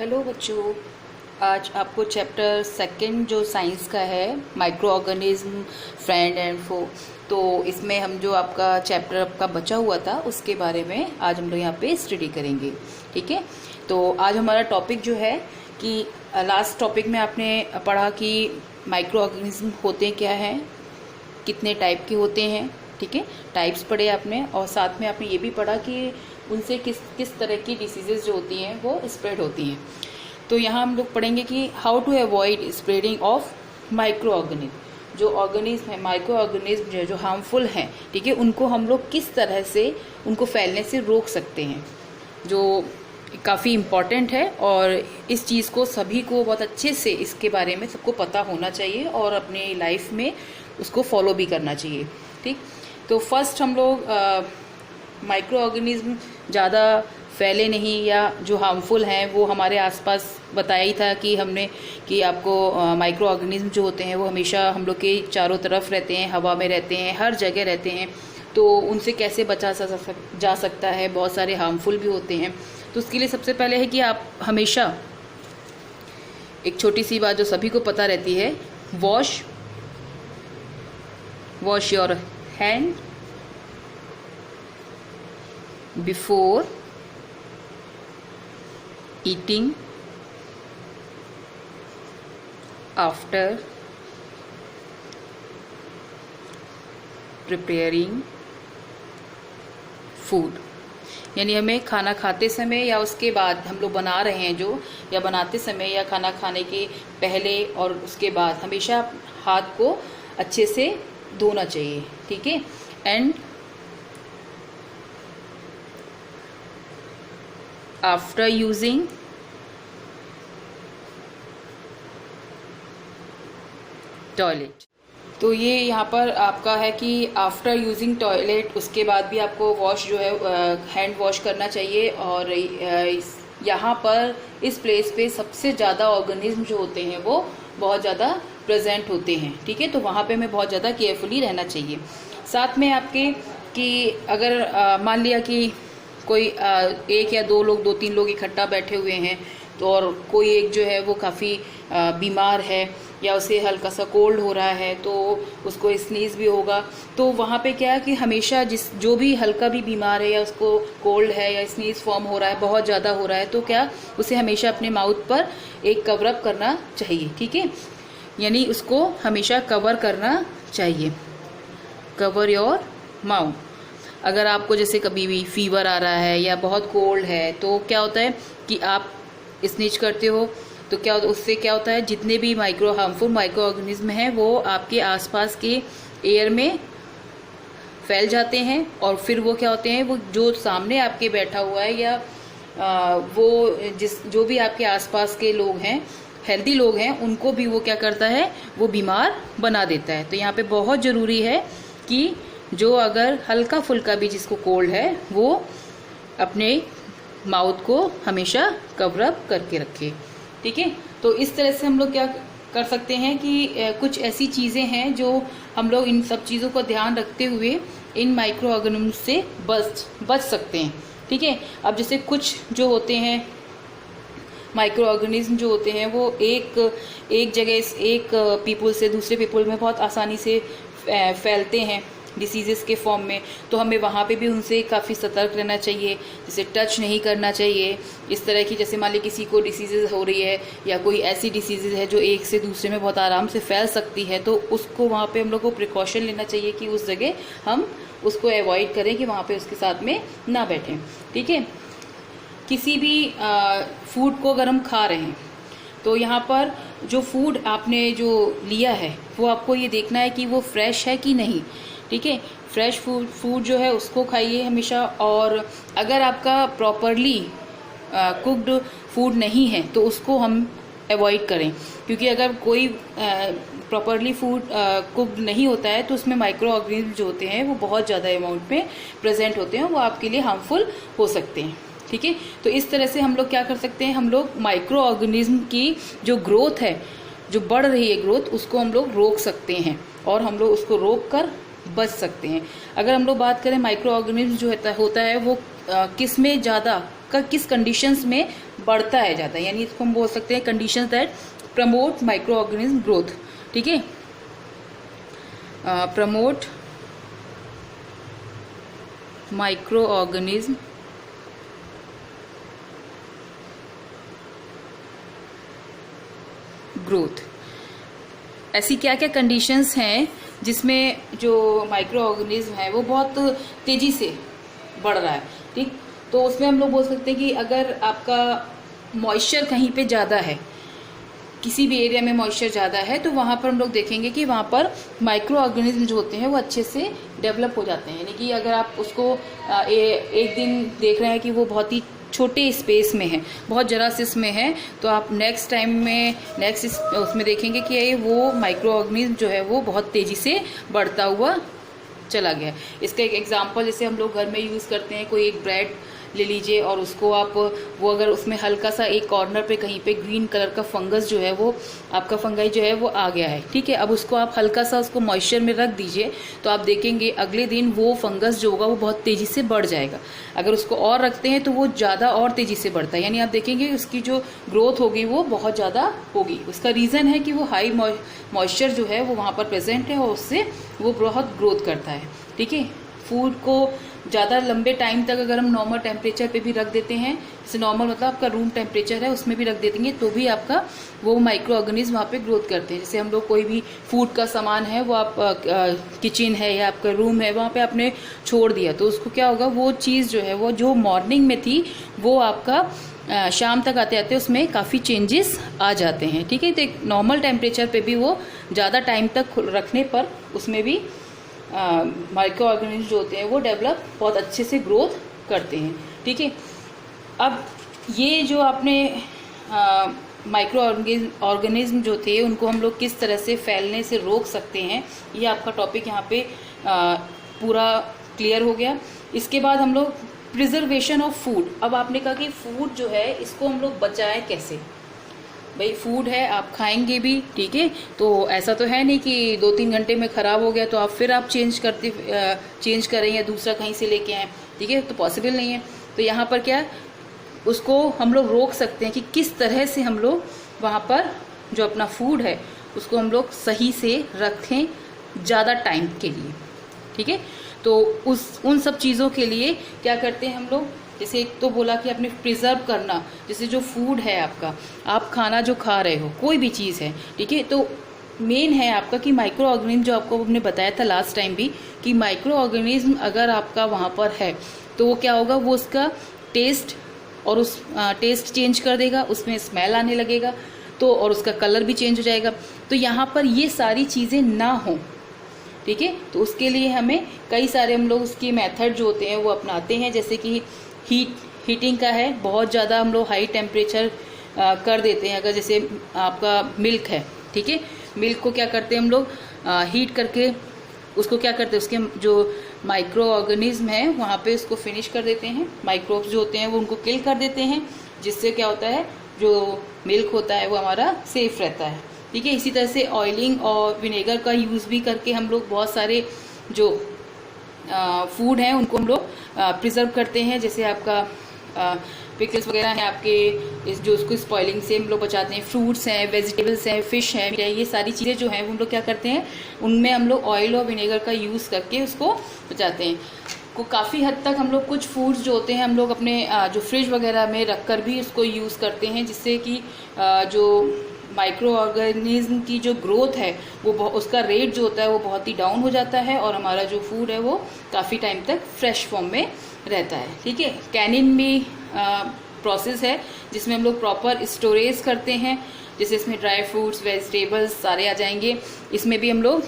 Hello बच्चों, आज आपको चैप्टर सेकंड जो साइंस का है माइक्रो ऑर्गेनिज्म फ्रेंड एंड फो, तो इसमें हम जो आपका चैप्टर आपका बचा हुआ था उसके बारे में आज हम लोग यहाँ पे स्टडी करेंगे। ठीक है, तो आज हमारा टॉपिक जो है कि लास्ट टॉपिक में आपने पढ़ा कि माइक्रो ऑर्गेनिज्म होते क्या हैं, कितने टाइप के होते हैं। ठीक है, टाइप्स पढ़े आपने, और साथ में आपने ये भी पढ़ा कि उनसे किस किस तरह की डिसीजेज जो होती हैं वो स्प्रेड होती हैं। तो यहाँ हम लोग पढ़ेंगे कि how to avoid spreading of micro organism. जो ऑर्गेनिज्म है, माइक्रो ऑर्गेनिज्म जो हार्मफुल हैं, ठीक है, उनको हम लोग किस तरह से उनको फैलने से रोक सकते हैं, जो काफ़ी इम्पॉर्टेंट है। और इस चीज़ को सभी को बहुत अच्छे से इसके बारे में सबको पता होना चाहिए और अपनी लाइफ में उसको फॉलो भी करना चाहिए। ठीक, तो फर्स्ट हम लोग माइक्रो ऑर्गेनिज्म ज़्यादा फैले नहीं या जो हार्मफुल हैं वो हमारे आसपास बताया ही था कि हमने कि आपको माइक्रो ऑर्गेनिज्म जो होते हैं वो हमेशा हम लोग के चारों तरफ रहते हैं, हवा में रहते हैं, हर जगह रहते हैं। तो उनसे कैसे बचा जा सकता है, बहुत सारे हार्मफुल भी होते हैं। तो उसके लिए सबसे पहले है कि आप हमेशा एक छोटी सी बात जो सभी को पता रहती है, wash your hand before eating, after preparing food। यानी हमें खाना खाते समय या उसके बाद हम लोग बना रहे हैं जो, या बनाते समय या खाना खाने के पहले और उसके बाद हमेशा हाथ को अच्छे से धोना चाहिए। ठीक है, एंड आफ्टर यूजिंग टॉयलेट। तो ये यहाँ पर आपका है कि आफ्टर यूजिंग टॉयलेट, उसके बाद भी आपको वॉश जो है हैंड वॉश करना चाहिए। और यहाँ पर इस प्लेस पे सबसे ज़्यादा ऑर्गेनिज्म जो होते हैं वो बहुत ज़्यादा प्रेजेंट होते हैं। ठीक है, तो वहाँ पे हमें बहुत ज़्यादा केयरफुली रहना चाहिए। साथ में आपके कि अगर मान लिया कि कोई एक या दो लोग, 2-3 लोग इकट्ठा बैठे हुए हैं, तो और कोई एक जो है वो काफ़ी बीमार है या उसे हल्का सा कोल्ड हो रहा है, तो उसको स्नीज भी होगा। तो वहाँ पे क्या है कि हमेशा जो भी हल्का भी बीमार है या उसको कोल्ड है या स्नीज फॉर्म हो रहा है, बहुत ज़्यादा हो रहा है, तो क्या उसे हमेशा अपने माउथ पर एक कवरअप करना चाहिए। ठीक है, यानी उसको हमेशा कवर करना चाहिए, कवर योर माउथ। अगर आपको जैसे कभी भी फीवर आ रहा है या बहुत कोल्ड है, तो क्या होता है कि आप स्नीज करते हो, तो क्या उससे क्या होता है, जितने भी हार्मफुल माइक्रो ऑर्गेनिज्म हैं वो आपके आसपास के एयर में फैल जाते हैं। और फिर वो क्या होते हैं, वो जो सामने आपके बैठा हुआ है या वो जो भी आपके आसपास के लोग हैं, हेल्दी लोग हैं, उनको भी वो क्या करता है, वो बीमार बना देता है। तो यहाँ पे बहुत ज़रूरी है कि जो अगर हल्का फुल्का भी जिसको कोल्ड है, वो अपने माउथ को हमेशा कवर अप करके रखे। ठीक है, तो इस तरह से हम लोग क्या कर सकते हैं कि कुछ ऐसी चीज़ें हैं जो हम लोग इन सब चीज़ों का ध्यान रखते हुए इन माइक्रो ऑर्गेनिज्म से बच सकते हैं। ठीक है, अब जैसे कुछ जो होते हैं माइक्रो ऑर्गेनिज्म जो होते हैं वो एक जगह एक पीपल से दूसरे पीपल में बहुत आसानी से फैलते हैं डिसीजेस के फॉर्म में। तो हमें वहाँ पे भी उनसे काफ़ी सतर्क रहना चाहिए, जैसे टच नहीं करना चाहिए इस तरह की। जैसे मान ली किसी को डिसीजेज हो रही है या कोई ऐसी डिसीजेज है जो एक से दूसरे में बहुत आराम से फैल सकती है, तो उसको वहाँ पे हम लोग को प्रिकॉशन लेना चाहिए कि उस जगह हम उसको अवॉइड करें कि वहाँ पे उसके साथ में ना बैठें। ठीक है, किसी भी फूड को अगर हम खा रहे हैं, तो यहाँ पर जो फूड आपने जो लिया है वो आपको ये देखना है कि वो फ्रेश है कि नहीं। ठीक है, फ्रेश फूड जो है उसको खाइए हमेशा। और अगर आपका प्रॉपरली कुक्ड फूड नहीं है तो उसको हम अवॉइड करें, क्योंकि अगर कोई प्रॉपरली फूड कुक्ड नहीं होता है तो उसमें माइक्रो ऑर्गेनिज्म जो होते हैं वो बहुत ज़्यादा अमाउंट में प्रेजेंट होते हैं, वो आपके लिए हार्मफुल हो सकते हैं। ठीक है, तो इस तरह से हम लोग क्या कर सकते हैं, हम लोग माइक्रो ऑर्गेनिज्म की जो ग्रोथ है, जो बढ़ रही है ग्रोथ, उसको हम लोग रोक सकते हैं और हम लोग उसको रोक कर बच सकते हैं। अगर हम लोग बात करें माइक्रो ऑर्गेनिज्म जो होता है वो किस में ज़्यादा किस कंडीशंस में बढ़ता है ज़्यादा, यानी इसको हम बोल सकते हैं conditions that promote micro organism growth. ठीक है, प्रमोट माइक्रो ऑर्गेनिज्म ग्रोथ। ऐसी क्या क्या कंडीशंस हैं जिसमें जो माइक्रो ऑर्गेनिज्म है वो बहुत तेजी से बढ़ रहा है। ठीक, तो उसमें हम लोग बोल सकते हैं कि अगर आपका मॉइस्चर कहीं पे ज़्यादा है, किसी भी एरिया में मॉइस्चर ज़्यादा है, तो वहाँ पर हम लोग देखेंगे कि वहाँ पर माइक्रो ऑर्गेनिज्म जो होते हैं वो अच्छे से डेवलप हो जाते हैं। यानी कि अगर आप उसको एक दिन देख रहे हैं कि वो बहुत ही छोटे स्पेस में है, बहुत जरा से इसमें है, तो आप नेक्स्ट टाइम में उसमें देखेंगे कि वो माइक्रो ऑर्गेनिज्म जो है वो बहुत तेज़ी से बढ़ता हुआ चला गया। इसका एक एग्जांपल जैसे हम लोग घर में यूज़ करते हैं, कोई एक ब्रेड ले लीजिए और उसको आप वो अगर उसमें हल्का सा एक कॉर्नर पे कहीं पे ग्रीन कलर का फंगस जो है वो आपका फंगाई जो है वो आ गया है। ठीक है, अब उसको आप हल्का सा उसको मॉइस्चर में रख दीजिए, तो आप देखेंगे अगले दिन वो फंगस जो होगा वो बहुत तेज़ी से बढ़ जाएगा। अगर उसको और रखते हैं तो वो ज़्यादा और तेज़ी से बढ़ता है, यानी आप देखेंगे उसकी जो ग्रोथ होगी वो बहुत ज़्यादा होगी। उसका रीज़न है कि वो हाई मॉइस्चर जो है वो वहाँ पर प्रेजेंट है और उससे वो बहुत ग्रोथ करता है। ठीक है, फूड को ज़्यादा लंबे टाइम तक अगर हम नॉर्मल टेम्परेचर पे भी रख देते हैं, जैसे नॉर्मल मतलब आपका रूम टेम्परेचर है उसमें भी रख देंगे, तो भी आपका वो माइक्रो ऑर्गेनिज्म वहाँ पे ग्रोथ करते हैं। जैसे हम लोग कोई भी फूड का सामान है वो आप किचन है या आपका रूम है वहाँ पे आपने छोड़ दिया, तो उसको क्या होगा, वो चीज़ जो है वो जो मॉर्निंग में थी वो आपका शाम तक आते आते उसमें काफ़ी चेंजेस आ जाते हैं। ठीक है, तो एक नॉर्मल टेम्परेचर पे भी वो ज़्यादा टाइम तक रखने पर उसमें भी माइक्रो ऑर्गेनिज्म जो होते हैं वो डेवलप बहुत अच्छे से ग्रोथ करते हैं। ठीक है, अब ये जो आपने माइक्रो ऑर्गेनिज्म जो थे उनको हम लोग किस तरह से फैलने से रोक सकते हैं, ये आपका टॉपिक यहाँ पे पूरा क्लियर हो गया। इसके बाद हम लोग प्रिजर्वेशन ऑफ फूड। अब आपने कहा कि फूड जो है इसको हम लोग बचाएं कैसे। भाई फूड है, आप खाएंगे भी, ठीक है, तो ऐसा तो है नहीं कि 2-3 घंटे में ख़राब हो गया तो आप फिर आप चेंज करें या दूसरा कहीं से लेके आएँ। ठीक है, तो पॉसिबल नहीं है। तो यहाँ पर क्या उसको हम लोग रोक सकते हैं कि किस तरह से हम लोग वहाँ पर जो अपना फूड है उसको हम लोग सही से रखें ज़्यादा टाइम के लिए। ठीक है, तो उन सब चीज़ों के लिए क्या करते हैं हम लोग, जैसे एक तो बोला कि आपने प्रिजर्व करना, जैसे जो फूड है आपका, आप खाना जो खा रहे हो कोई भी चीज़ है, ठीक है, तो मेन है आपका कि माइक्रो ऑर्गेनिज्म जो आपको हमने बताया था लास्ट टाइम भी कि माइक्रो ऑर्गेनिज्म अगर आपका वहाँ पर है तो वो क्या होगा, वो उसका टेस्ट और उस टेस्ट चेंज कर देगा, उसमें स्मेल आने लगेगा, तो और उसका कलर भी चेंज हो जाएगा। तो यहाँ पर ये सारी चीज़ें ना हों, ठीक है, तो उसके लिए हमें कई सारे हम लोग उसकी मेथड जो होते हैं वो अपनाते हैं। जैसे कि हीटिंग का है, बहुत ज़्यादा हम लोग हाई टेम्परेचर कर देते हैं। अगर जैसे आपका मिल्क है, ठीक है, मिल्क को क्या करते हैं हम लोग हीट करके उसको क्या करते हैं, उसके जो माइक्रो ऑर्गेनिज्म है वहाँ पे उसको फिनिश कर देते हैं, माइक्रोब्स जो होते हैं वो उनको किल कर देते हैं, जिससे क्या होता है जो मिल्क होता है वो हमारा सेफ रहता है। ठीक है, इसी तरह से ऑयलिंग और विनेगर का यूज़ भी करके हम लोग बहुत सारे जो फूड हैं उनको हम लोग प्रिजर्व करते हैं। जैसे आपका पिकल्स वगैरह हैं आपके, जो उसको स्पॉइलिंग से हम लोग बचाते हैं, फ्रूट्स हैं, वेजिटेबल्स हैं, फिश है, ये सारी चीज़ें जो हैं वो हम लोग क्या करते हैं, उनमें हम लोग ऑयल और विनेगर का यूज़ करके उसको बचाते हैं। को काफ़ी हद तक हम लोग कुछ फूड्स जो होते हैं हम लोग अपने जो फ्रिज वगैरह में रख कर भी उसको यूज़ करते हैं, जिससे कि जो माइक्रो ऑर्गेनिज्म की जो ग्रोथ है वो उसका रेट जो होता है वो बहुत ही डाउन हो जाता है और हमारा जो फूड है वो काफ़ी टाइम तक फ्रेश फॉर्म में रहता है। ठीक है, कैनिंग में प्रोसेस है जिसमें हम लोग प्रॉपर स्टोरेज करते हैं, जैसे इसमें ड्राई फ्रूट्स, वेजिटेबल्स सारे आ जाएंगे, इसमें भी हम लोग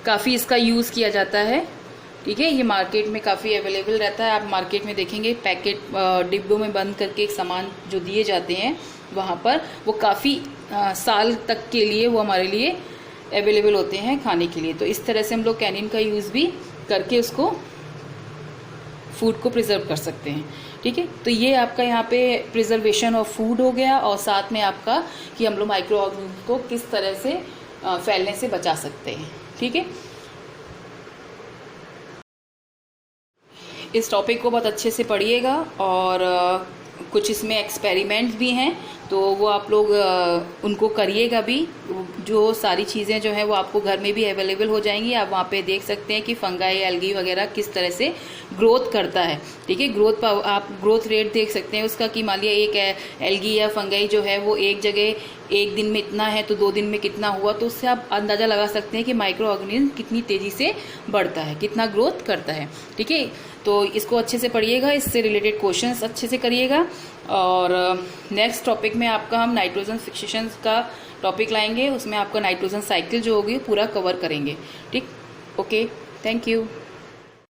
काफ़ी इसका यूज़ किया जाता है। ठीक है, ये मार्केट में काफ़ी अवेलेबल रहता है, आप मार्केट में देखेंगे पैकेट डिब्बों में बंद करके एक सामान जो दिए जाते हैं वहाँ पर वो काफ़ी साल तक के लिए वो हमारे लिए अवेलेबल होते हैं खाने के लिए। तो इस तरह से हम लोग कैनिन का यूज़ भी करके उसको फूड को प्रिजर्व कर सकते हैं। ठीक है, तो ये आपका यहाँ पे प्रिजर्वेशन ऑफ फूड हो गया और साथ में आपका कि हम लोग माइक्रो ऑर्गेनिज्म को किस तरह से फैलने से बचा सकते हैं। ठीक है, इस टॉपिक को बहुत अच्छे से पढ़िएगा और कुछ इसमें एक्सपेरिमेंट्स भी हैं, तो वो आप लोग उनको करिएगा भी। जो सारी चीज़ें जो है वो आपको घर में भी अवेलेबल हो जाएंगी। आप वहाँ पे देख सकते हैं कि फंगाई, एल्गी वगैरह किस तरह से ग्रोथ करता है। ठीक है, आप ग्रोथ रेट देख सकते हैं उसका, कि मान लिया एक एल्गी या फंगाई जो है वो एक जगह एक दिन में इतना है तो 2 दिन में कितना हुआ, तो उससे आप अंदाज़ा लगा सकते हैं कि माइक्रो ऑर्गेनिज्म कितनी तेज़ी से बढ़ता है, कितना ग्रोथ करता है। ठीक है, तो इसको अच्छे से पढ़िएगा, इससे रिलेटेड क्वेश्चंस अच्छे से करिएगा। और नेक्स्ट टॉपिक में आपका हम नाइट्रोजन फिक्सेशन का टॉपिक लाएंगे, उसमें आपका नाइट्रोजन साइकिल जो होगी पूरा कवर करेंगे। ठीक, ओके, थैंक यू।